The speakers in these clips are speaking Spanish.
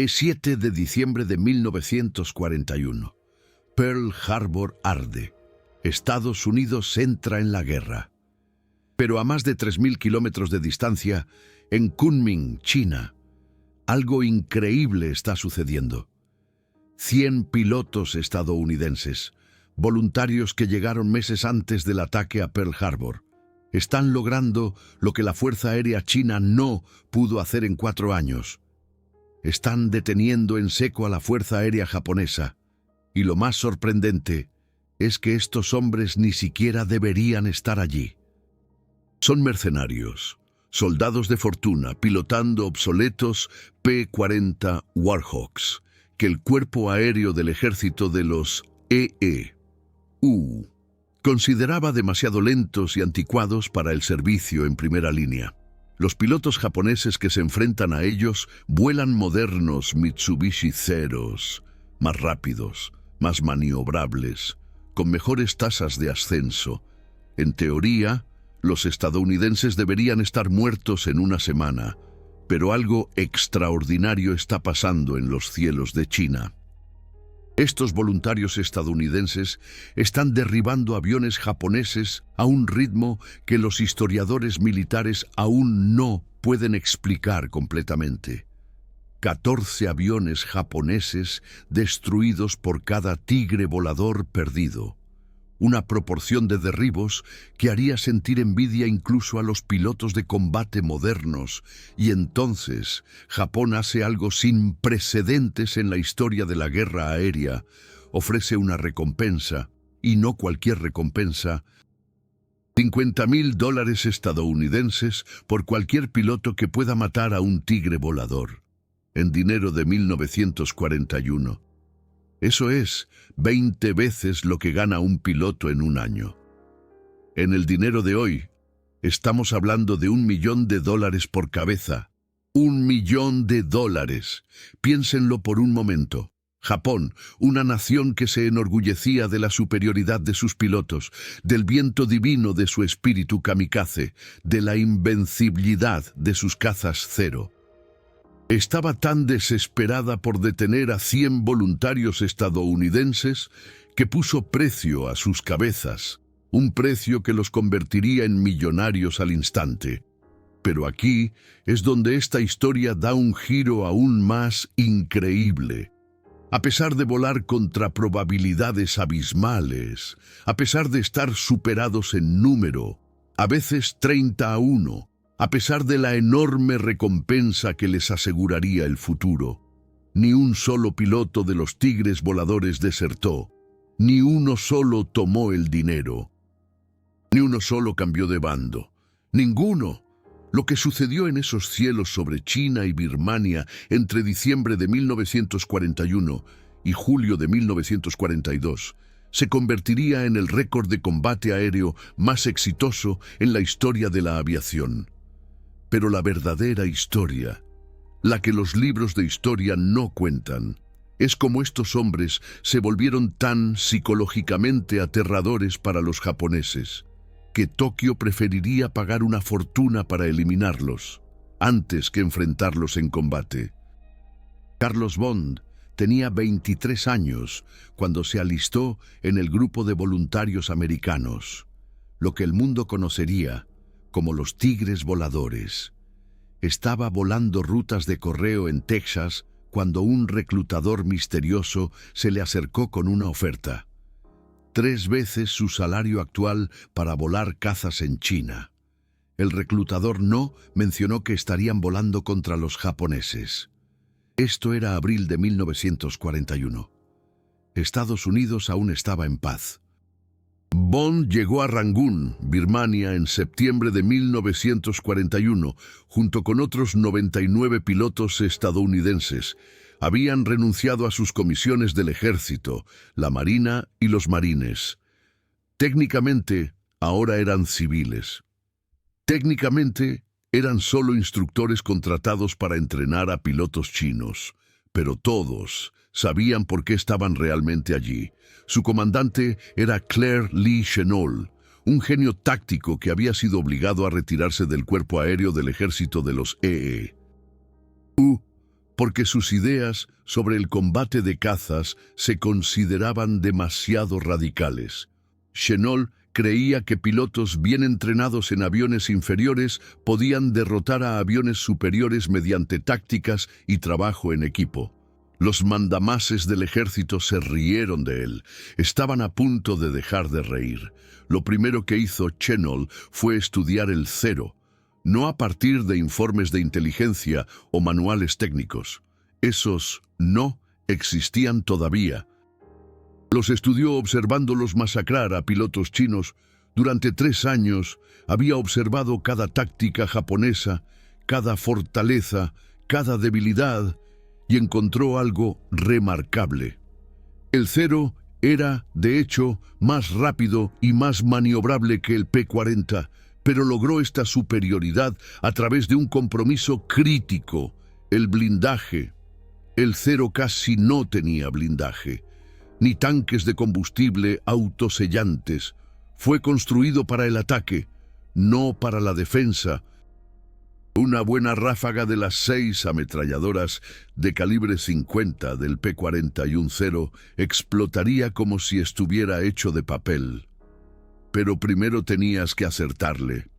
7 de diciembre de 1941. Pearl Harbor arde. Estados Unidos entra en la guerra. Pero a más de 3.000 kilómetros de distancia, en Kunming, China, algo increíble está sucediendo. 100 pilotos estadounidenses, voluntarios que llegaron meses antes del ataque a Pearl Harbor, están logrando lo que la Fuerza Aérea China no pudo hacer en 4 años. Están deteniendo en seco a la Fuerza Aérea japonesa. Y lo más sorprendente es que estos hombres ni siquiera deberían estar allí. Son mercenarios, soldados de fortuna, pilotando obsoletos P-40 Warhawks, que el cuerpo aéreo del ejército de los EE-U consideraba demasiado lentos y anticuados para el servicio en primera línea. Los pilotos japoneses que se enfrentan a ellos vuelan modernos Mitsubishi Zeros, más rápidos, más maniobrables, con mejores tasas de ascenso. En teoría, los estadounidenses deberían estar muertos en una semana, pero algo extraordinario está pasando en los cielos de China. Estos voluntarios estadounidenses están derribando aviones japoneses a un ritmo que los historiadores militares aún no pueden explicar completamente. 14 aviones japoneses destruidos por cada tigre volador perdido. Una proporción de derribos que haría sentir envidia incluso a los pilotos de combate modernos, y entonces Japón hace algo sin precedentes en la historia de la guerra aérea. Ofrece una recompensa, y no cualquier recompensa, $50.000 estadounidenses por cualquier piloto que pueda matar a un tigre volador, en dinero de 1941. Eso es 20 veces lo que gana un piloto en un año. En el dinero de hoy, estamos hablando de $1 millón por cabeza. $1 millón. Piénsenlo por un momento. Japón, una nación que se enorgullecía de la superioridad de sus pilotos, del viento divino de su espíritu kamikaze, de la invencibilidad de sus cazas cero. Estaba tan desesperada por detener a 100 voluntarios estadounidenses que puso precio a sus cabezas, un precio que los convertiría en millonarios al instante. Pero aquí es donde esta historia da un giro aún más increíble. A pesar de volar contra probabilidades abismales, a pesar de estar superados en número, a veces 30-1, a pesar de la enorme recompensa que les aseguraría el futuro, ni un solo piloto de los tigres voladores desertó, ni uno solo tomó el dinero, ni uno solo cambió de bando, ninguno. Lo que sucedió en esos cielos sobre China y Birmania entre diciembre de 1941 y julio de 1942 se convertiría en el récord de combate aéreo más exitoso en la historia de la aviación. Pero la verdadera historia, la que los libros de historia no cuentan, es cómo estos hombres se volvieron tan psicológicamente aterradores para los japoneses, que Tokio preferiría pagar una fortuna para eliminarlos, antes que enfrentarlos en combate. Carlos Bond tenía 23 años cuando se alistó en el grupo de voluntarios americanos, lo que el mundo conocería como los Tigres Voladores. Estaba volando rutas de correo en Texas cuando un reclutador misterioso se le acercó con una oferta. 3 veces su salario actual para volar cazas en China. El reclutador no mencionó que estarían volando contra los japoneses. Esto era abril de 1941. Estados Unidos aún estaba en paz. Bond llegó a Rangún, Birmania, en septiembre de 1941, junto con otros 99 pilotos estadounidenses. Habían renunciado a sus comisiones del ejército, la marina y los marines. Técnicamente, ahora eran civiles. Técnicamente, eran solo instructores contratados para entrenar a pilotos chinos, pero todos sabían por qué estaban realmente allí. Su comandante era Claire Lee Chennault, un genio táctico que había sido obligado a retirarse del cuerpo aéreo del ejército de los EE-U porque sus ideas sobre el combate de cazas se consideraban demasiado radicales. Chennault creía que pilotos bien entrenados en aviones inferiores podían derrotar a aviones superiores mediante tácticas y trabajo en equipo. Los mandamases del ejército se rieron de él. Estaban a punto de dejar de reír. Lo primero que hizo Chennault fue estudiar el cero, no a partir de informes de inteligencia o manuales técnicos. Esos no existían todavía. Los estudió observándolos masacrar a pilotos chinos. Durante 3 años había observado cada táctica japonesa, cada fortaleza, cada debilidad, y encontró algo remarcable. El cero era, de hecho, más rápido y más maniobrable que el P-40, pero logró esta superioridad a través de un compromiso crítico: el blindaje. El cero casi no tenía blindaje, ni tanques de combustible autosellantes. Fue construido para el ataque, no para la defensa. Una buena ráfaga de las 6 ametralladoras de calibre 50 del P-41 explotaría como si estuviera hecho de papel. Pero primero tenías que acertarle.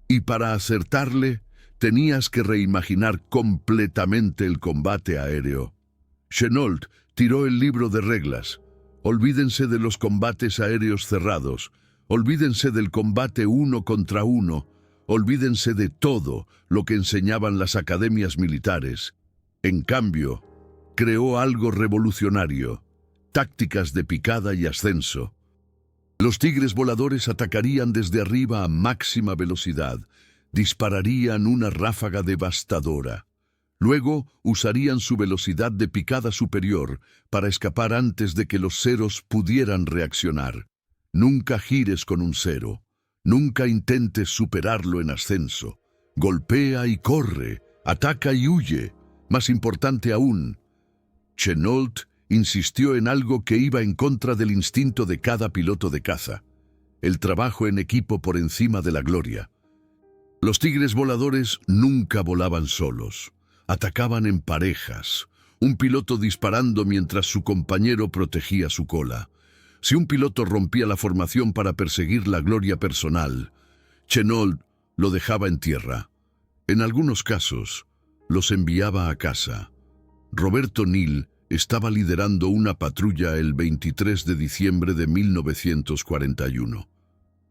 Y para acertarle, tenías que reimaginar completamente el combate aéreo. Chennault tiró el libro de reglas. Olvídense de los combates aéreos cerrados. Olvídense del combate 1 contra 1. Olvídense de todo lo que enseñaban las academias militares. En cambio, creó algo revolucionario: tácticas de picada y ascenso. Los tigres voladores atacarían desde arriba a máxima velocidad, dispararían una ráfaga devastadora. Luego usarían su velocidad de picada superior para escapar antes de que los ceros pudieran reaccionar. Nunca gires con un cero. Nunca intentes superarlo en ascenso. Golpea y corre, ataca y huye. Más importante aún, Chennault insistió en algo que iba en contra del instinto de cada piloto de caza: el trabajo en equipo por encima de la gloria. Los tigres voladores nunca volaban solos. Atacaban en parejas, un piloto disparando mientras su compañero protegía su cola. Si un piloto rompía la formación para perseguir la gloria personal, Chennault lo dejaba en tierra. En algunos casos, los enviaba a casa. Roberto Neal estaba liderando una patrulla el 23 de diciembre de 1941,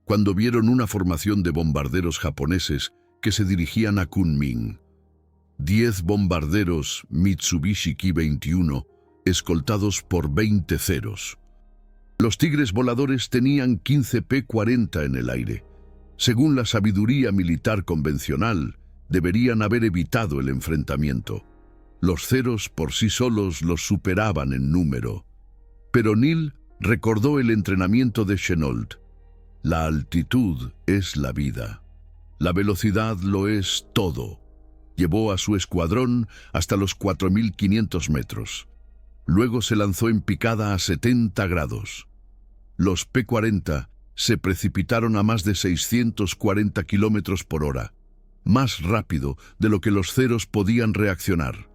cuando vieron una formación de bombarderos japoneses que se dirigían a Kunming. 10 bombarderos Mitsubishi Ki-21, escoltados por 20 ceros. Los tigres voladores tenían 15 P-40 en el aire. Según la sabiduría militar convencional, deberían haber evitado el enfrentamiento. Los ceros por sí solos los superaban en número. Pero Neal recordó el entrenamiento de Chennault. La altitud es la vida. La velocidad lo es todo. Llevó a su escuadrón hasta los 4.500 metros. Luego se lanzó en picada a 70 grados. Los P-40 se precipitaron a más de 640 kilómetros por hora, más rápido de lo que los ceros podían reaccionar.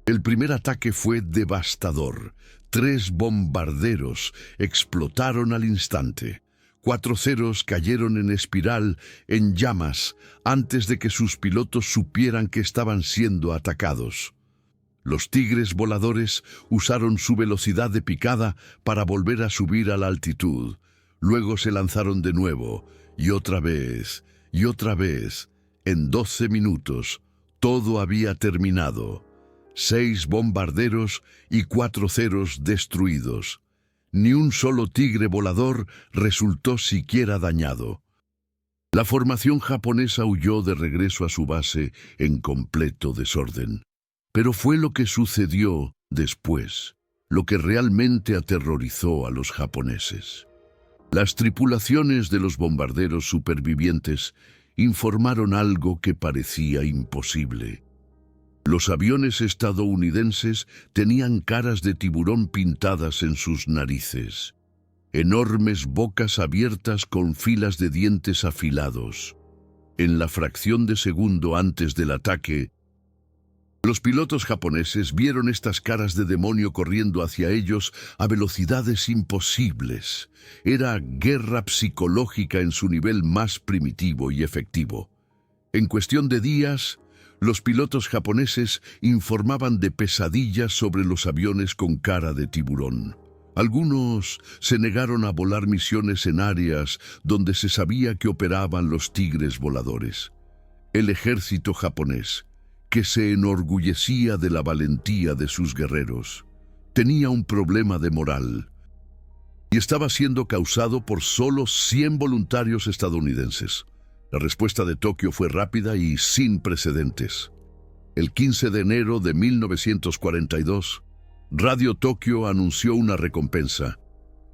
El primer ataque fue devastador. 3 bombarderos explotaron al instante. 4 ceros cayeron en espiral, en llamas, antes de que sus pilotos supieran que estaban siendo atacados. Los tigres voladores usaron su velocidad de picada para volver a subir a la altitud. Luego se lanzaron de nuevo, y otra vez, y otra vez. En 12 minutos, todo había terminado. 6 bombarderos y 4 ceros destruidos. Ni un solo tigre volador resultó siquiera dañado. La formación japonesa huyó de regreso a su base en completo desorden. Pero fue lo que sucedió después, lo que realmente aterrorizó a los japoneses. Las tripulaciones de los bombarderos supervivientes informaron algo que parecía imposible. Los aviones estadounidenses tenían caras de tiburón pintadas en sus narices, enormes bocas abiertas con filas de dientes afilados. En la fracción de segundo antes del ataque, Los pilotos japoneses vieron estas caras de demonio corriendo hacia ellos a velocidades imposibles. Era guerra psicológica en su nivel más primitivo y efectivo. En cuestión de días, los pilotos japoneses informaban de pesadillas sobre los aviones con cara de tiburón. Algunos se negaron a volar misiones en áreas donde se sabía que operaban los tigres voladores. El ejército japonés, que se enorgullecía de la valentía de sus guerreros, tenía un problema de moral y estaba siendo causado por solo 100 voluntarios estadounidenses. La respuesta de Tokio fue rápida y sin precedentes. El 15 de enero de 1942, Radio Tokio anunció una recompensa: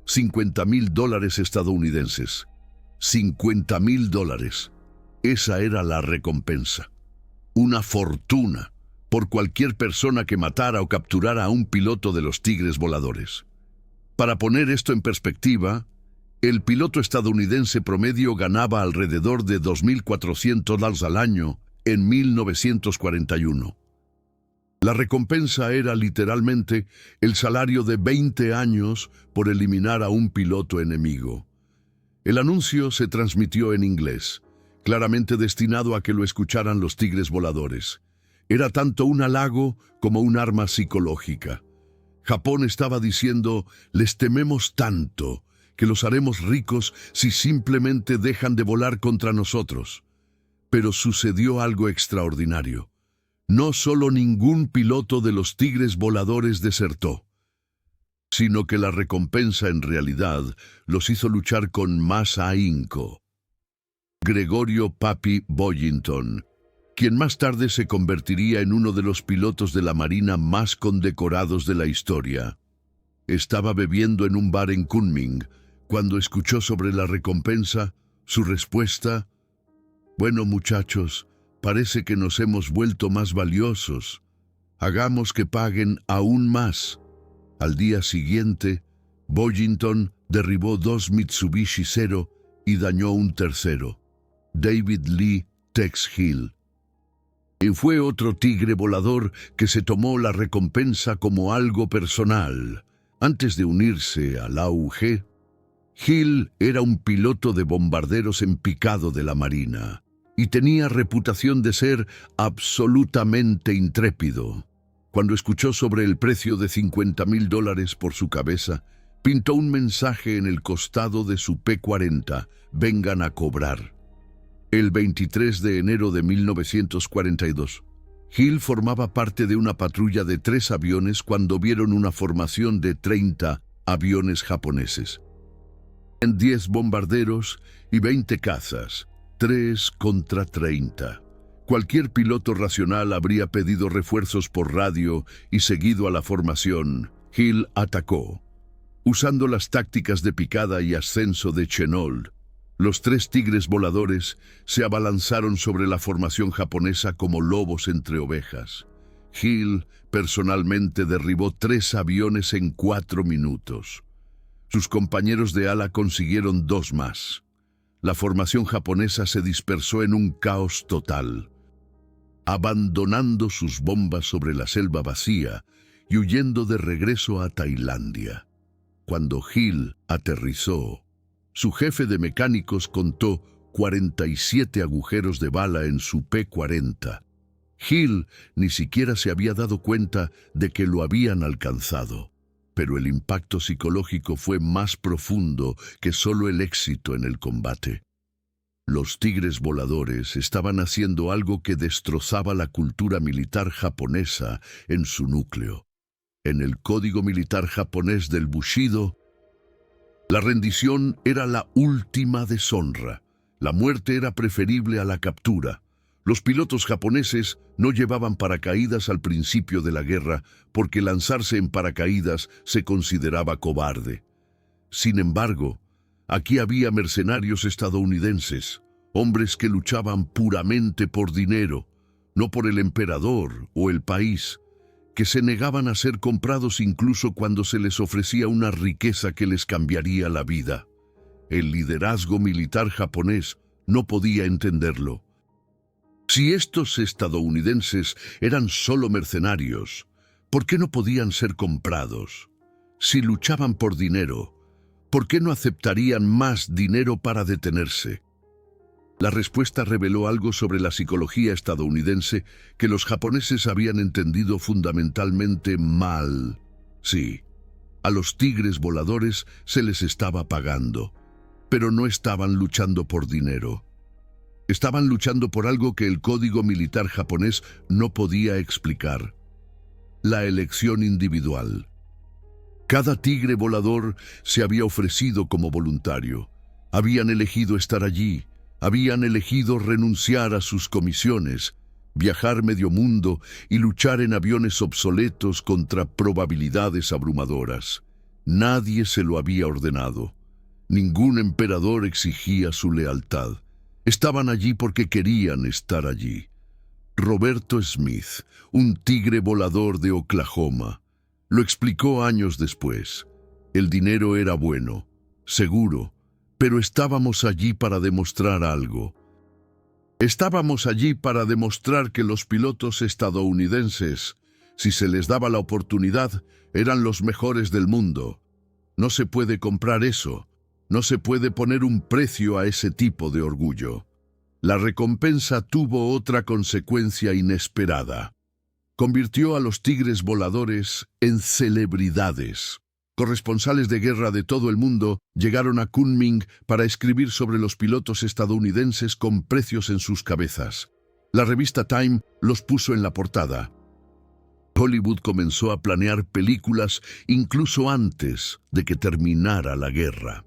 $50,000 estadounidenses. $50,000. Esa era la recompensa. Una fortuna por cualquier persona que matara o capturara a un piloto de los tigres voladores. Para poner esto en perspectiva, el piloto estadounidense promedio ganaba alrededor de $2,400 al año en 1941. La recompensa era literalmente el salario de 20 años por eliminar a un piloto enemigo. El anuncio se transmitió en inglés, claramente destinado a que lo escucharan los tigres voladores. Era tanto un halago como un arma psicológica. Japón estaba diciendo: les tememos tanto que los haremos ricos si simplemente dejan de volar contra nosotros. Pero sucedió algo extraordinario. No solo ningún piloto de los tigres voladores desertó, sino que la recompensa en realidad los hizo luchar con más ahínco. Gregorio Papi Boyington, quien más tarde se convertiría en uno de los pilotos de la Marina más condecorados de la historia, estaba bebiendo en un bar en Kunming cuando escuchó sobre la recompensa. Su respuesta: bueno, muchachos, parece que nos hemos vuelto más valiosos. Hagamos que paguen aún más. Al día siguiente, Boyington derribó 2 Mitsubishi Zero y dañó un tercero, David Lee Tex Hill. Y fue otro tigre volador que se tomó la recompensa como algo personal. Antes de unirse al AUG, Hill era un piloto de bombarderos en picado de la Marina y tenía reputación de ser absolutamente intrépido. Cuando escuchó sobre el precio de $50,000 por su cabeza, pintó un mensaje en el costado de su P-40: vengan a cobrar. El 23 de enero de 1942, Hill formaba parte de una patrulla de 3 aviones cuando vieron una formación de 30 aviones japoneses. En 10 bombarderos y 20 cazas, 3 contra 30. Cualquier piloto racional habría pedido refuerzos por radio y seguido a la formación. Hill atacó. Usando las tácticas de picada y ascenso de Chenault, los 3 tigres voladores se abalanzaron sobre la formación japonesa como lobos entre ovejas. Hill personalmente derribó 3 aviones en 4 minutos. Sus compañeros de ala consiguieron 2 más. La formación japonesa se dispersó en un caos total, abandonando sus bombas sobre la selva vacía y huyendo de regreso a Tailandia. Cuando Hill aterrizó, su jefe de mecánicos contó 47 agujeros de bala en su P-40. Hill ni siquiera se había dado cuenta de que lo habían alcanzado, pero el impacto psicológico fue más profundo que solo el éxito en el combate. Los tigres voladores estaban haciendo algo que destrozaba la cultura militar japonesa en su núcleo. En el código militar japonés del Bushido, la rendición era la última deshonra. La muerte era preferible a la captura. Los pilotos japoneses no llevaban paracaídas al principio de la guerra porque lanzarse en paracaídas se consideraba cobarde. Sin embargo, aquí había mercenarios estadounidenses, hombres que luchaban puramente por dinero, no por el emperador o el país, que se negaban a ser comprados incluso cuando se les ofrecía una riqueza que les cambiaría la vida. El liderazgo militar japonés no podía entenderlo. Si estos estadounidenses eran solo mercenarios, ¿por qué no podían ser comprados? Si luchaban por dinero, ¿por qué no aceptarían más dinero para detenerse? La respuesta reveló algo sobre la psicología estadounidense que los japoneses habían entendido fundamentalmente mal. Sí, a los tigres voladores se les estaba pagando, pero no estaban luchando por dinero. Estaban luchando por algo que el código militar japonés no podía explicar: la elección individual. Cada tigre volador se había ofrecido como voluntario. Habían elegido estar allí, habían elegido renunciar a sus comisiones, viajar medio mundo y luchar en aviones obsoletos contra probabilidades abrumadoras. Nadie se lo había ordenado. Ningún emperador exigía su lealtad. Estaban allí porque querían estar allí. Roberto Smith, un tigre volador de Oklahoma, lo explicó años después. El dinero era bueno, seguro, pero estábamos allí para demostrar algo. Estábamos allí para demostrar que los pilotos estadounidenses, si se les daba la oportunidad, eran los mejores del mundo. No se puede comprar eso. No se puede poner un precio a ese tipo de orgullo. La recompensa tuvo otra consecuencia inesperada. Convirtió a los tigres voladores en celebridades. Corresponsales de guerra de todo el mundo llegaron a Kunming para escribir sobre los pilotos estadounidenses con precios en sus cabezas. La revista Time los puso en la portada. Hollywood comenzó a planear películas incluso antes de que terminara la guerra.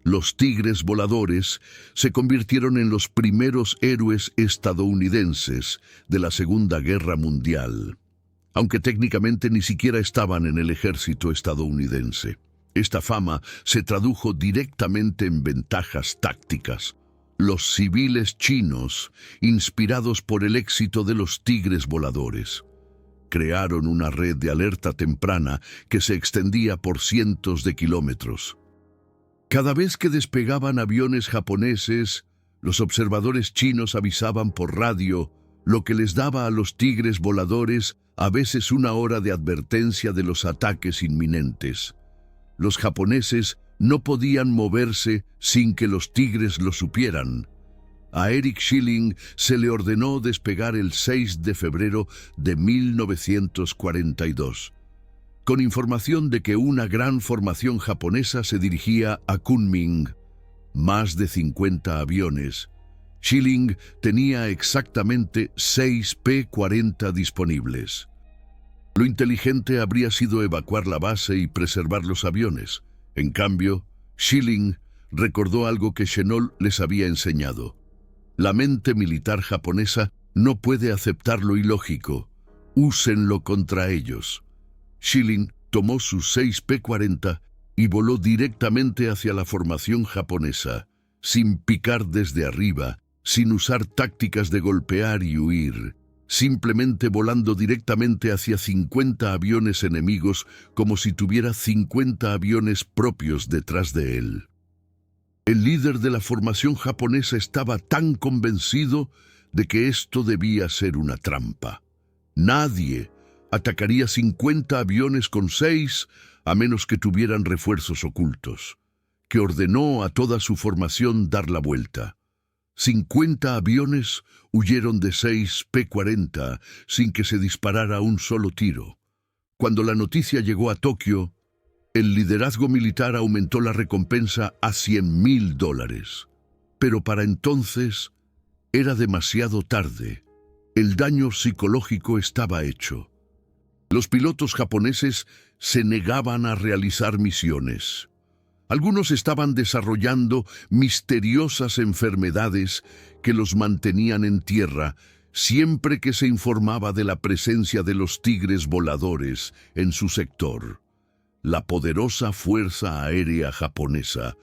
Los tigres voladores se convirtieron en los primeros héroes estadounidenses de la Segunda Guerra Mundial, aunque técnicamente ni siquiera estaban en el ejército estadounidense. Esta fama se tradujo directamente en ventajas tácticas. Los civiles chinos, inspirados por el éxito de los tigres voladores, crearon una red de alerta temprana que se extendía por cientos de kilómetros. Cada vez que despegaban aviones japoneses, los observadores chinos avisaban por radio, lo que les daba a los tigres voladores a veces una hora de advertencia de los ataques inminentes. Los japoneses no podían moverse sin que los tigres lo supieran. A Eric Schilling se le ordenó despegar el 6 de febrero de 1942. Con información de que una gran formación japonesa se dirigía a Kunming. Más de 50 aviones. Schilling tenía exactamente 6 P-40 disponibles. Lo inteligente habría sido evacuar la base y preservar los aviones. En cambio, Schilling recordó algo que Chennault les había enseñado. La mente militar japonesa no puede aceptar lo ilógico. Úsenlo contra ellos. Schilling tomó sus 6 P-40 y voló directamente hacia la formación japonesa, sin picar desde arriba, sin usar tácticas de golpear y huir, simplemente volando directamente hacia 50 aviones enemigos como si tuviera 50 aviones propios detrás de él. El líder de la formación japonesa estaba tan convencido de que esto debía ser una trampa. Nadie atacaría 50 aviones con 6 a menos que tuvieran refuerzos ocultos, que ordenó a toda su formación dar la vuelta. 50 aviones huyeron de 6 P-40 sin que se disparara un solo tiro. Cuando la noticia llegó a Tokio, el liderazgo militar aumentó la recompensa a $100,000. Pero para entonces era demasiado tarde. El daño psicológico estaba hecho. Los pilotos japoneses se negaban a realizar misiones. Algunos estaban desarrollando misteriosas enfermedades que los mantenían en tierra siempre que se informaba de la presencia de los tigres voladores en su sector. La poderosa fuerza aérea japonesa,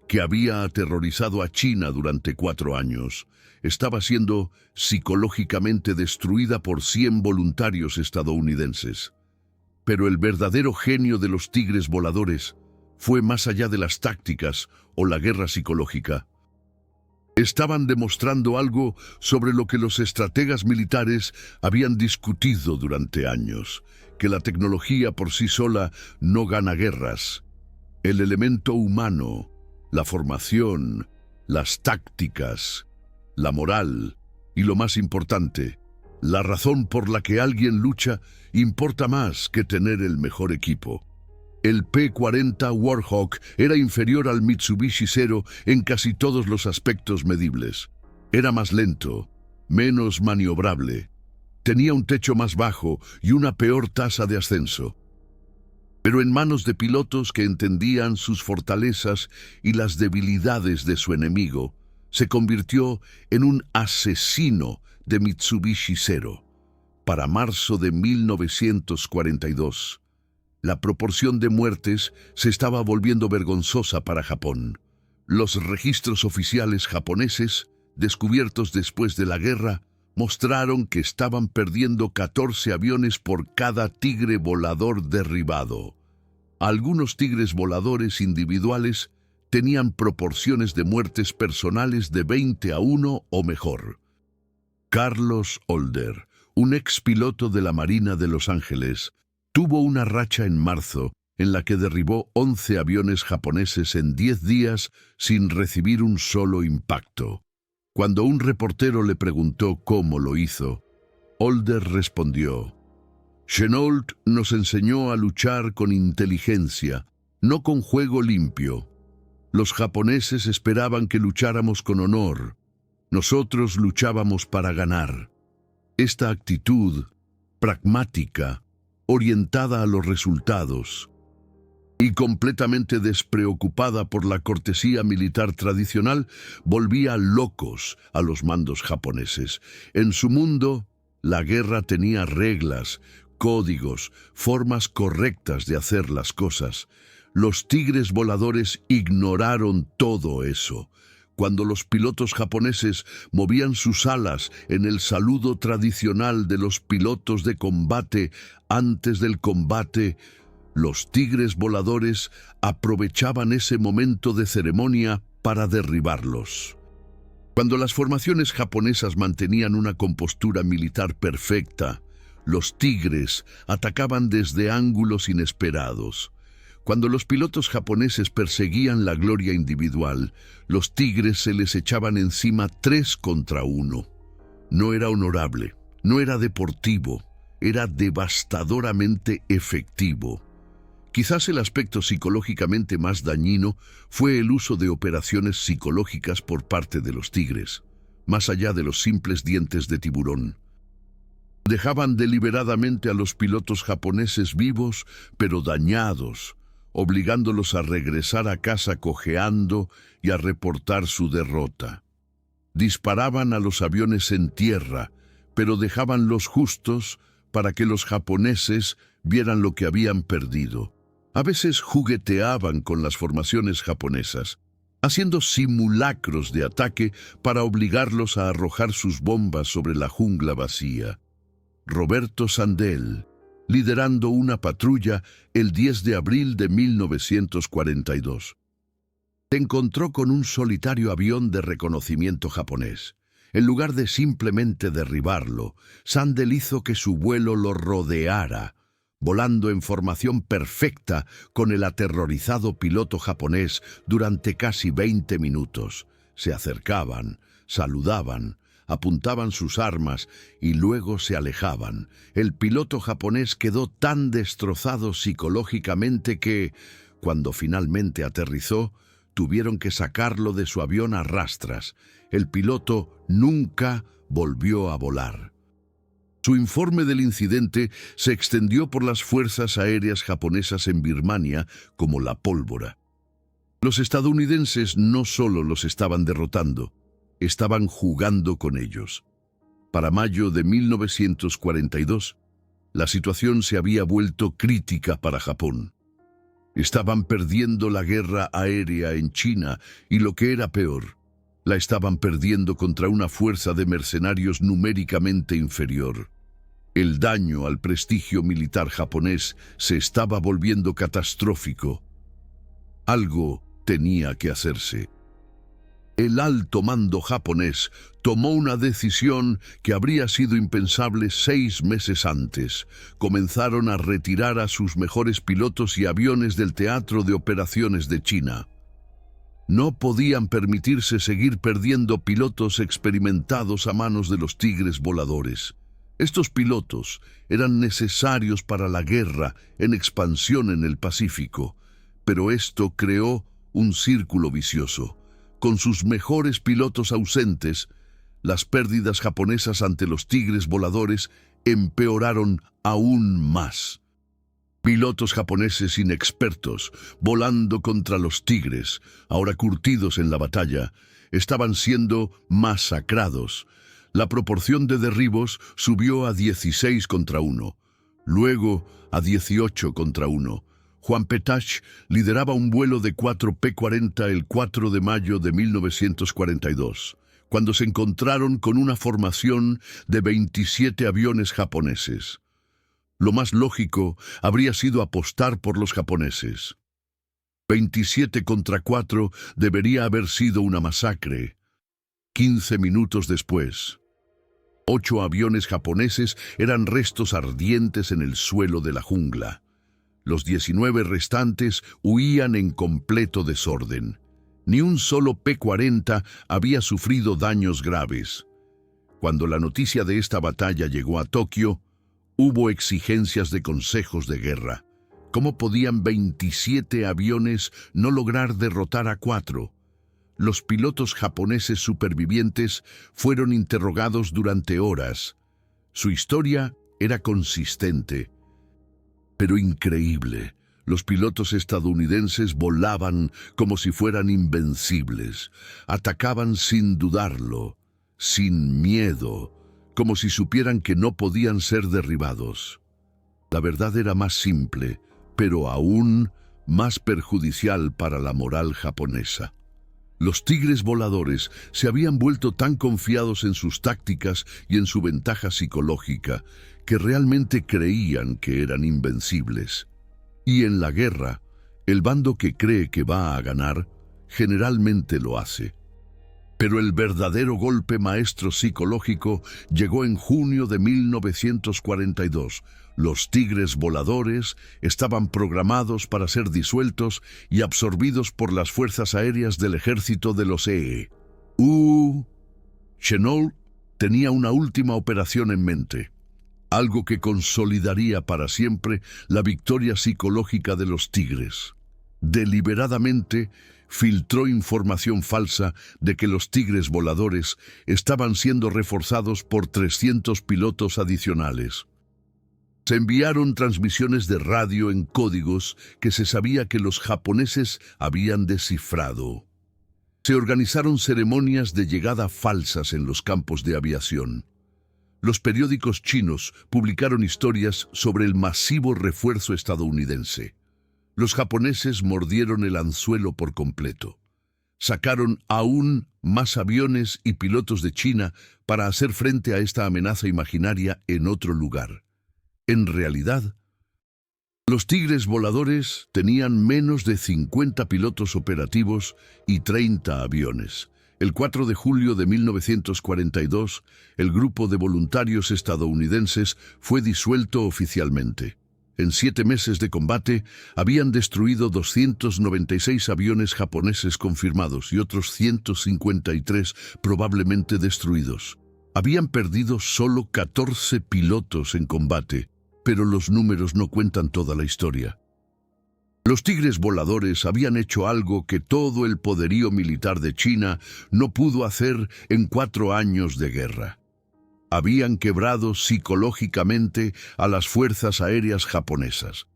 que había aterrorizado a China durante 4 años, estaba siendo psicológicamente destruida por 100 voluntarios estadounidenses. Pero el verdadero genio de los tigres voladores fue más allá de las tácticas o la guerra psicológica. Estaban demostrando algo sobre lo que los estrategas militares habían discutido durante años, que la tecnología por sí sola no gana guerras. El elemento humano, la formación, las tácticas, la moral y, lo más importante, la razón por la que alguien lucha importa más que tener el mejor equipo. El P-40 Warhawk era inferior al Mitsubishi Zero en casi todos los aspectos medibles. Era más lento, menos maniobrable, tenía un techo más bajo y una peor tasa de ascenso. Pero en manos de pilotos que entendían sus fortalezas y las debilidades de su enemigo, se convirtió en un asesino de Mitsubishi Zero. Para marzo de 1942, la proporción de muertes se estaba volviendo vergonzosa para Japón. Los registros oficiales japoneses, descubiertos después de la guerra, mostraron que estaban perdiendo 14 aviones por cada tigre volador derribado. Algunos tigres voladores individuales tenían proporciones de muertes personales de 20-1 o mejor. Carlos Older, un expiloto de la Marina de Los Ángeles, tuvo una racha en marzo en la que derribó 11 aviones japoneses en 10 días sin recibir un solo impacto. Cuando un reportero le preguntó cómo lo hizo, Older respondió: Chenault nos enseñó a luchar con inteligencia, no con juego limpio. Los japoneses esperaban que lucháramos con honor. Nosotros luchábamos para ganar. Esta actitud, pragmática, orientada a los resultados y completamente despreocupada por la cortesía militar tradicional, volvía locos a los mandos japoneses. En su mundo, la guerra tenía reglas, códigos, formas correctas de hacer las cosas. Los tigres voladores ignoraron todo eso. Cuando los pilotos japoneses movían sus alas en el saludo tradicional de los pilotos de combate antes del combate, los tigres voladores aprovechaban ese momento de ceremonia para derribarlos. Cuando las formaciones japonesas mantenían una compostura militar perfecta, los tigres atacaban desde ángulos inesperados. Cuando los pilotos japoneses perseguían la gloria individual, los tigres se les echaban encima 3 contra 1. No era honorable, no era deportivo, era devastadoramente efectivo. Quizás el aspecto psicológicamente más dañino fue el uso de operaciones psicológicas por parte de los tigres, más allá de los simples dientes de tiburón. Dejaban deliberadamente a los pilotos japoneses vivos, pero dañados, obligándolos a regresar a casa cojeando y a reportar su derrota. Disparaban a los aviones en tierra, pero dejaban los justos para que los japoneses vieran lo que habían perdido. A veces jugueteaban con las formaciones japonesas, haciendo simulacros de ataque para obligarlos a arrojar sus bombas sobre la jungla vacía. Roberto Sandel, liderando una patrulla el 10 de abril de 1942. Se encontró con un solitario avión de reconocimiento japonés. En lugar de simplemente derribarlo, Sandel hizo que su vuelo lo rodeara, volando en formación perfecta con el aterrorizado piloto japonés durante casi 20 minutos. Se acercaban, saludaban, apuntaban sus armas y luego se alejaban. El piloto japonés quedó tan destrozado psicológicamente que, cuando finalmente aterrizó, tuvieron que sacarlo de su avión a rastras. El piloto nunca volvió a volar. Su informe del incidente se extendió por las fuerzas aéreas japonesas en Birmania como la pólvora. Los estadounidenses no solo los estaban derrotando, estaban jugando con ellos. Para mayo de 1942, la situación se había vuelto crítica para Japón. Estaban perdiendo la guerra aérea en China y, lo que era peor, la estaban perdiendo contra una fuerza de mercenarios numéricamente inferior. El daño al prestigio militar japonés se estaba volviendo catastrófico. Algo tenía que hacerse. El alto mando japonés tomó una decisión que habría sido impensable 6 meses antes. Comenzaron a retirar a sus mejores pilotos y aviones del teatro de operaciones de China. No podían permitirse seguir perdiendo pilotos experimentados a manos de los tigres voladores. Estos pilotos eran necesarios para la guerra en expansión en el Pacífico, pero esto creó un círculo vicioso. Con sus mejores pilotos ausentes, las pérdidas japonesas ante los tigres voladores empeoraron aún más. Pilotos japoneses inexpertos, volando contra los tigres, ahora curtidos en la batalla, estaban siendo masacrados. La proporción de derribos subió a 16 contra 1, luego a 18 contra 1. Juan Petach lideraba un vuelo de 4 P-40 el 4 de mayo de 1942, cuando se encontraron con una formación de 27 aviones japoneses. Lo más lógico habría sido apostar por los japoneses. 27 contra 4 debería haber sido una masacre. 15 minutos después, 8 aviones japoneses eran restos ardientes en el suelo de la jungla. Los 19 restantes huían en completo desorden. Ni un solo P-40 había sufrido daños graves. Cuando la noticia de esta batalla llegó a Tokio, hubo exigencias de consejos de guerra. ¿Cómo podían 27 aviones no lograr derrotar a 4? Los pilotos japoneses supervivientes fueron interrogados durante horas. Su historia era consistente, pero increíble. Los pilotos estadounidenses volaban como si fueran invencibles. Atacaban sin dudarlo, sin miedo, como si supieran que no podían ser derribados. La verdad era más simple, pero aún más perjudicial para la moral japonesa. Los tigres voladores se habían vuelto tan confiados en sus tácticas y en su ventaja psicológica que realmente creían que eran invencibles. Y en la guerra, el bando que cree que va a ganar, generalmente lo hace. Pero el verdadero golpe maestro psicológico llegó en junio de 1942. Los tigres voladores estaban programados para ser disueltos y absorbidos por las fuerzas aéreas del ejército de los Chennault tenía una última operación en mente, algo que consolidaría para siempre la victoria psicológica de los tigres. Deliberadamente filtró información falsa de que los tigres voladores estaban siendo reforzados por 300 pilotos adicionales. Se enviaron transmisiones de radio en códigos que se sabía que los japoneses habían descifrado. Se organizaron ceremonias de llegada falsas en los campos de aviación. Los periódicos chinos publicaron historias sobre el masivo refuerzo estadounidense. Los japoneses mordieron el anzuelo por completo. Sacaron aún más aviones y pilotos de China para hacer frente a esta amenaza imaginaria en otro lugar. En realidad, los tigres voladores tenían menos de 50 pilotos operativos y 30 aviones. El 4 de julio de 1942, el grupo de voluntarios estadounidenses fue disuelto oficialmente. En 7 meses de combate, habían destruido 296 aviones japoneses confirmados y otros 153 probablemente destruidos. Habían perdido solo 14 pilotos en combate, pero los números no cuentan toda la historia. Los tigres voladores habían hecho algo que todo el poderío militar de China no pudo hacer en 4 años de guerra. Habían quebrado psicológicamente a las fuerzas aéreas japonesas.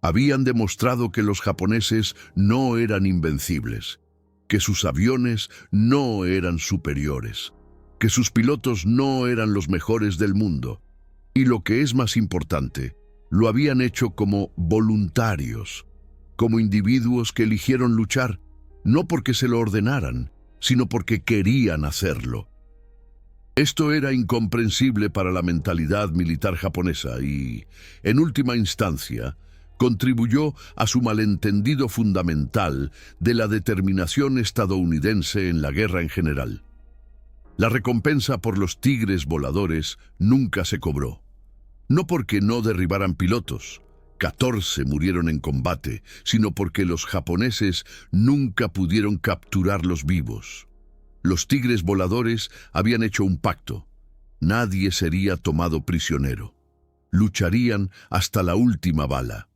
Habían demostrado que los japoneses no eran invencibles, que sus aviones no eran superiores, que sus pilotos no eran los mejores del mundo. Y lo que es más importante, lo habían hecho como voluntarios, como individuos que eligieron luchar, no porque se lo ordenaran, sino porque querían hacerlo. Esto era incomprensible para la mentalidad militar japonesa y, en última instancia, contribuyó a su malentendido fundamental de la determinación estadounidense en la guerra en general. La recompensa por los tigres voladores nunca se cobró. No porque no derribaran pilotos, 14 murieron en combate, sino porque los japoneses nunca pudieron capturarlos vivos. Los tigres voladores habían hecho un pacto. Nadie sería tomado prisionero. Lucharían hasta la última bala.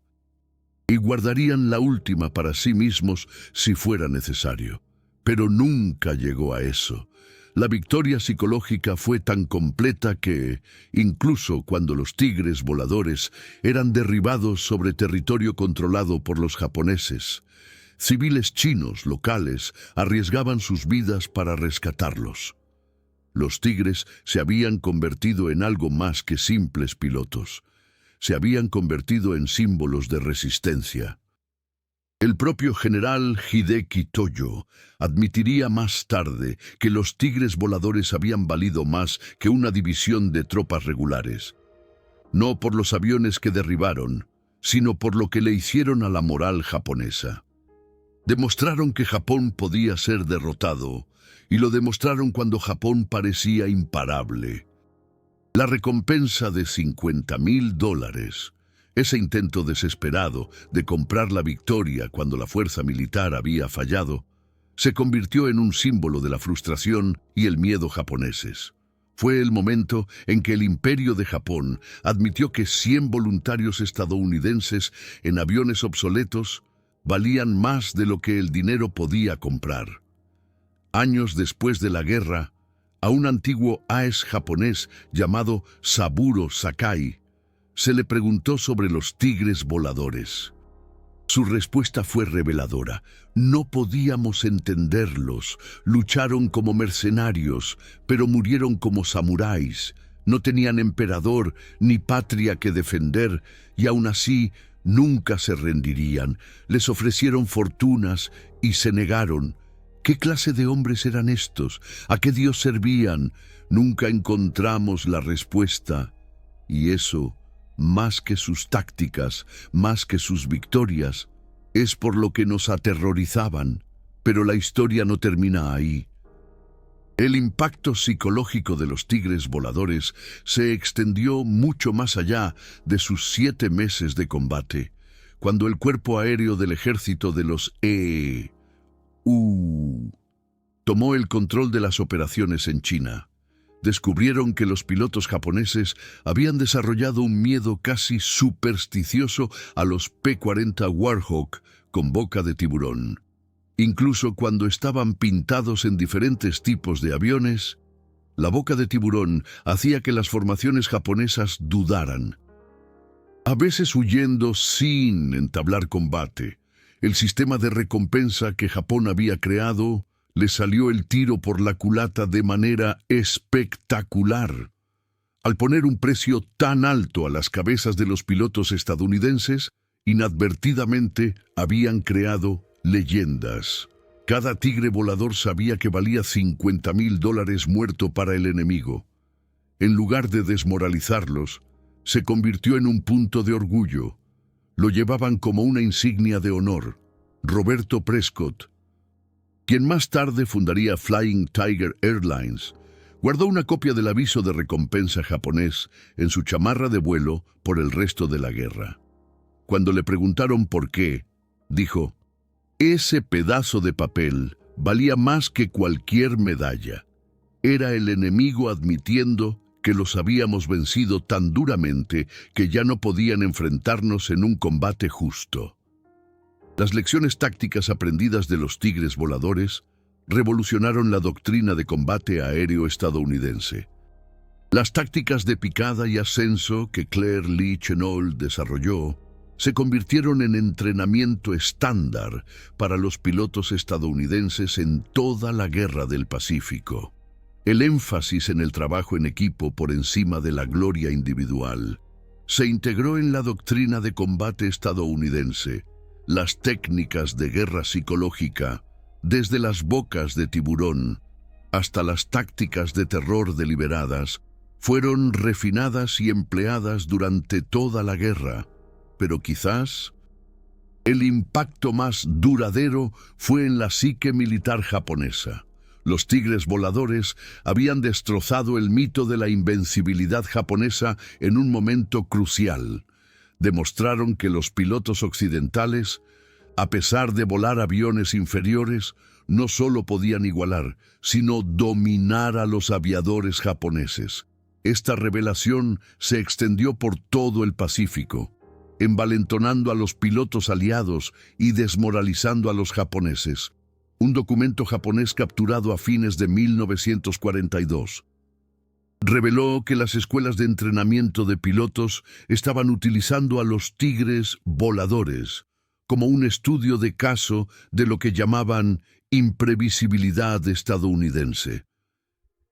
Y guardarían la última para sí mismos si fuera necesario. Pero nunca llegó a eso. La victoria psicológica fue tan completa que, incluso cuando los tigres voladores eran derribados sobre territorio controlado por los japoneses, civiles chinos locales arriesgaban sus vidas para rescatarlos. Los tigres se habían convertido en algo más que simples pilotos. Se habían convertido en símbolos de resistencia. El propio general Hideki Toyo admitiría más tarde que los tigres voladores habían valido más que una división de tropas regulares. No por los aviones que derribaron, sino por lo que le hicieron a la moral japonesa. Demostraron que Japón podía ser derrotado, y lo demostraron cuando Japón parecía imparable. La recompensa de $50,000, ese intento desesperado de comprar la victoria cuando la fuerza militar había fallado, se convirtió en un símbolo de la frustración y el miedo japoneses. Fue el momento en que el Imperio de Japón admitió que 100 voluntarios estadounidenses en aviones obsoletos valían más de lo que el dinero podía comprar. Años después de la guerra, a un antiguo AES japonés llamado Saburo Sakai se le preguntó sobre los tigres voladores. Su respuesta fue reveladora. No podíamos entenderlos. Lucharon como mercenarios, pero murieron como samuráis. No tenían emperador ni patria que defender, y aún así nunca se rendirían. Les ofrecieron fortunas y se negaron. ¿Qué clase de hombres eran estos? ¿A qué Dios servían? Nunca encontramos la respuesta. Y eso, más que sus tácticas, más que sus victorias, es por lo que nos aterrorizaban. Pero la historia no termina ahí. El impacto psicológico de los tigres voladores se extendió mucho más allá de sus 7 meses de combate, cuando el cuerpo aéreo del ejército de los tomó el control de las operaciones en China. Descubrieron que los pilotos japoneses habían desarrollado un miedo casi supersticioso a los P-40 Warhawk con boca de tiburón. Incluso cuando estaban pintados en diferentes tipos de aviones, la boca de tiburón hacía que las formaciones japonesas dudaran. A veces huyendo sin entablar combate, el sistema de recompensa que Japón había creado le salió el tiro por la culata de manera espectacular. Al poner un precio tan alto a las cabezas de los pilotos estadounidenses, inadvertidamente habían creado leyendas. Cada tigre volador sabía que valía $50,000 muerto para el enemigo. En lugar de desmoralizarlos, se convirtió en un punto de orgullo. Lo llevaban como una insignia de honor. Roberto Prescott, quien más tarde fundaría Flying Tiger Airlines, guardó una copia del aviso de recompensa japonés en su chamarra de vuelo por el resto de la guerra. Cuando le preguntaron por qué, dijo: «Ese pedazo de papel valía más que cualquier medalla. Era el enemigo admitiendo que los habíamos vencido tan duramente que ya no podían enfrentarnos en un combate justo». Las lecciones tácticas aprendidas de los tigres voladores revolucionaron la doctrina de combate aéreo estadounidense. Las tácticas de picada y ascenso que Claire Lee Chennault desarrolló se convirtieron en entrenamiento estándar para los pilotos estadounidenses en toda la Guerra del Pacífico. El énfasis en el trabajo en equipo por encima de la gloria individual se integró en la doctrina de combate estadounidense. Las técnicas de guerra psicológica, desde las bocas de tiburón hasta las tácticas de terror deliberadas, fueron refinadas y empleadas durante toda la guerra. pero quizás el impacto más duradero fue en la psique militar japonesa. Los tigres voladores habían destrozado el mito de la invencibilidad japonesa en un momento crucial. Demostraron que los pilotos occidentales, a pesar de volar aviones inferiores, no solo podían igualar, sino dominar a los aviadores japoneses. Esta revelación se extendió por todo el Pacífico, envalentonando a los pilotos aliados y desmoralizando a los japoneses. Un documento japonés capturado a fines de 1942 reveló que las escuelas de entrenamiento de pilotos estaban utilizando a los tigres voladores como un estudio de caso de lo que llamaban imprevisibilidad estadounidense.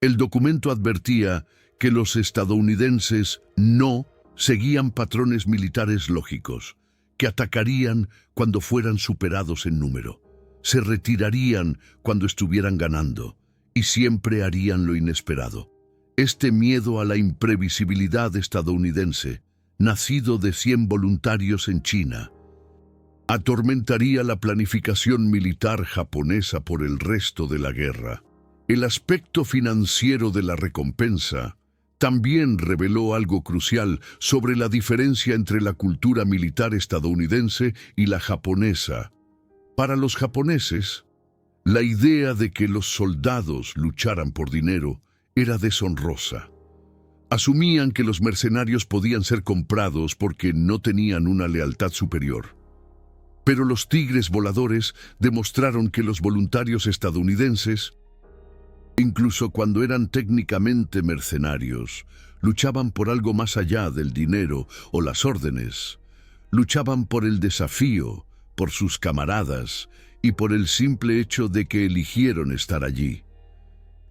El documento advertía que los estadounidenses no seguían patrones militares lógicos, que atacarían cuando fueran superados en número, se retirarían cuando estuvieran ganando y siempre harían lo inesperado. Este miedo a la imprevisibilidad estadounidense, nacido de 100 voluntarios en China, atormentaría la planificación militar japonesa por el resto de la guerra. El aspecto financiero de la recompensa también reveló algo crucial sobre la diferencia entre la cultura militar estadounidense y la japonesa. Para los japoneses, la idea de que los soldados lucharan por dinero era deshonrosa. Asumían que los mercenarios podían ser comprados porque no tenían una lealtad superior. Pero los tigres voladores demostraron que los voluntarios estadounidenses, incluso cuando eran técnicamente mercenarios, luchaban por algo más allá del dinero o las órdenes. Luchaban por el desafío, por sus camaradas y por el simple hecho de que eligieron estar allí.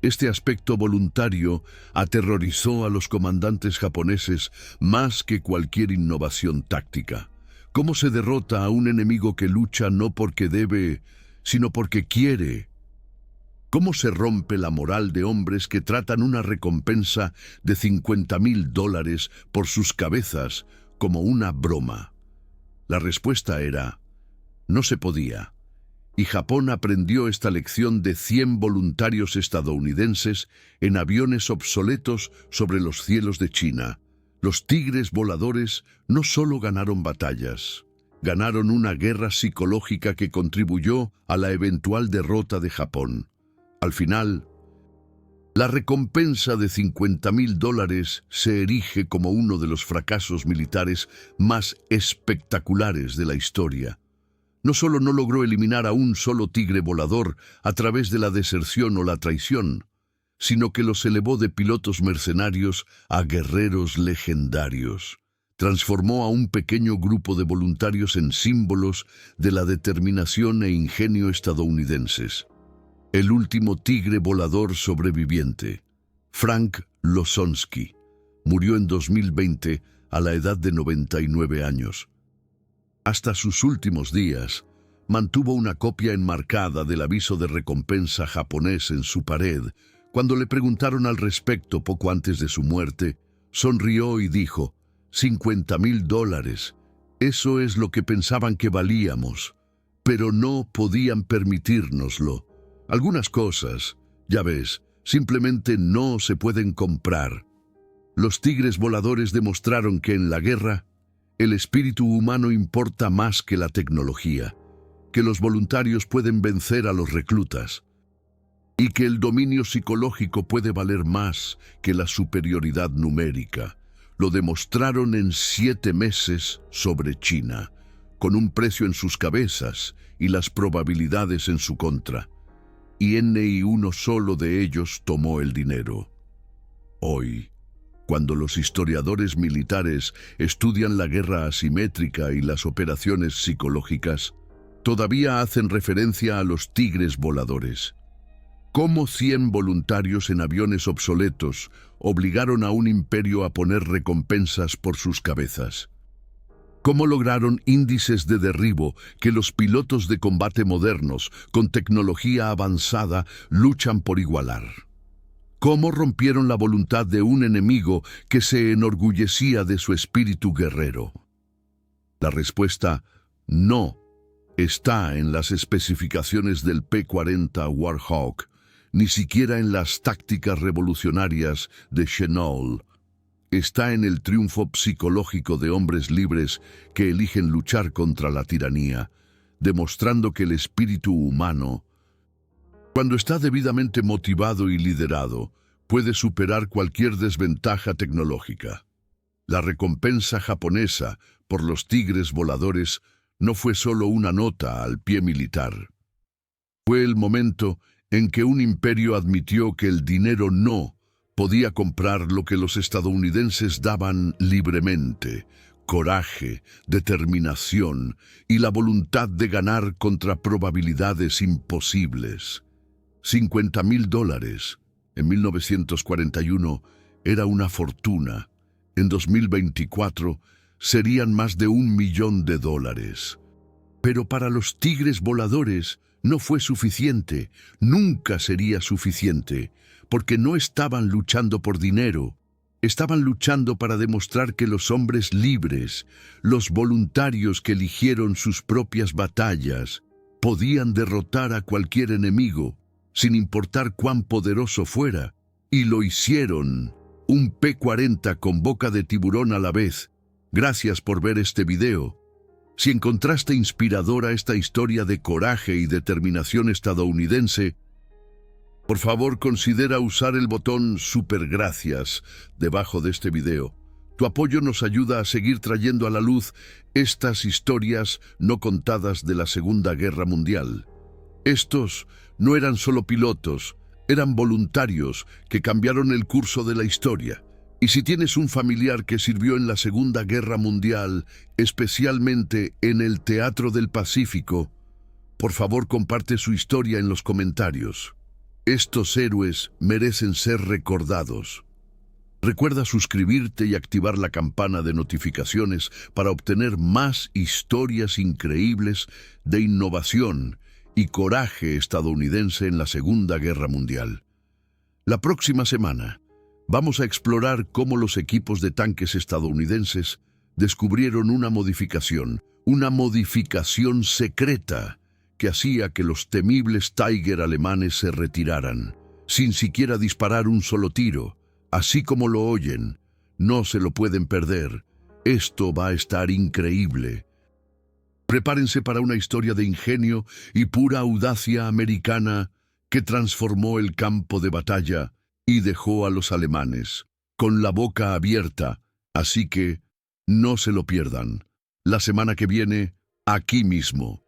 Este aspecto voluntario aterrorizó a los comandantes japoneses más que cualquier innovación táctica. ¿Cómo se derrota a un enemigo que lucha no porque debe, sino porque quiere? ¿Cómo se rompe la moral de hombres que tratan una recompensa de $50,000 por sus cabezas como una broma? La respuesta era: no se podía. Y Japón aprendió esta lección de 100 voluntarios estadounidenses en aviones obsoletos sobre los cielos de China. Los tigres voladores no solo ganaron batallas, ganaron una guerra psicológica que contribuyó a la eventual derrota de Japón. Al final, la recompensa de $50,000 se erige como uno de los fracasos militares más espectaculares de la historia. No solo no logró eliminar a un solo tigre volador a través de la deserción o la traición, sino que los elevó de pilotos mercenarios a guerreros legendarios. Transformó a un pequeño grupo de voluntarios en símbolos de la determinación e ingenio estadounidenses. El último tigre volador sobreviviente, Frank Losonsky, murió en 2020 a la edad de 99 años. Hasta sus últimos días, mantuvo una copia enmarcada del aviso de recompensa japonés en su pared. Cuando le preguntaron al respecto poco antes de su muerte, sonrió y dijo: $50,000, eso es lo que pensaban que valíamos, pero no podían permitírnoslo. Algunas cosas, ya ves, simplemente no se pueden comprar. Los tigres voladores demostraron que en la guerra, el espíritu humano importa más que la tecnología, que los voluntarios pueden vencer a los reclutas y que el dominio psicológico puede valer más que la superioridad numérica. Lo demostraron en 7 meses sobre China, con un precio en sus cabezas y las probabilidades en su contra. Y ni uno solo de ellos tomó el dinero. Hoy, cuando los historiadores militares estudian la guerra asimétrica y las operaciones psicológicas, todavía hacen referencia a los tigres voladores. ¿Cómo 100 voluntarios en aviones obsoletos obligaron a un imperio a poner recompensas por sus cabezas? ¿Cómo lograron índices de derribo que los pilotos de combate modernos, con tecnología avanzada, luchan por igualar? ¿Cómo rompieron la voluntad de un enemigo que se enorgullecía de su espíritu guerrero? La respuesta no está en las especificaciones del P-40 Warhawk, ni siquiera en las tácticas revolucionarias de Chennault. Está en el triunfo psicológico de hombres libres que eligen luchar contra la tiranía, demostrando que el espíritu humano, cuando está debidamente motivado y liderado, puede superar cualquier desventaja tecnológica. La recompensa japonesa por los tigres voladores no fue solo una nota al pie militar. Fue el momento en que un imperio admitió que el dinero no podía comprar lo que los estadounidenses daban libremente: coraje, determinación y la voluntad de ganar contra probabilidades imposibles. $50,000 en 1941 era una fortuna. En 2024 serían más de $1 millón. Pero para los tigres voladores no fue suficiente, nunca sería suficiente, porque no estaban luchando por dinero. Estaban luchando para demostrar que los hombres libres, los voluntarios que eligieron sus propias batallas, podían derrotar a cualquier enemigo, sin importar cuán poderoso fuera, y lo hicieron. Un P-40 con boca de tiburón a la vez. Gracias por ver este video. Si encontraste inspiradora esta historia de coraje y determinación estadounidense, por favor considera usar el botón Super Gracias debajo de este video. Tu apoyo nos ayuda a seguir trayendo a la luz estas historias no contadas de la Segunda Guerra Mundial. Estos no eran solo pilotos, eran voluntarios que cambiaron el curso de la historia. Y si tienes un familiar que sirvió en la Segunda Guerra Mundial, especialmente en el Teatro del Pacífico, por favor comparte su historia en los comentarios. Estos héroes merecen ser recordados. Recuerda suscribirte y activar la campana de notificaciones para obtener más historias increíbles de innovación y coraje estadounidense en la Segunda Guerra Mundial. La próxima semana vamos a explorar cómo los equipos de tanques estadounidenses descubrieron una modificación secreta que hacía que los temibles Tiger alemanes se retiraran, sin siquiera disparar un solo tiro. Así como lo oyen, no se lo pueden perder. Esto va a estar increíble. Prepárense para una historia de ingenio y pura audacia americana que transformó el campo de batalla y dejó a los alemanes con la boca abierta. Así que no se lo pierdan. La semana que viene, aquí mismo.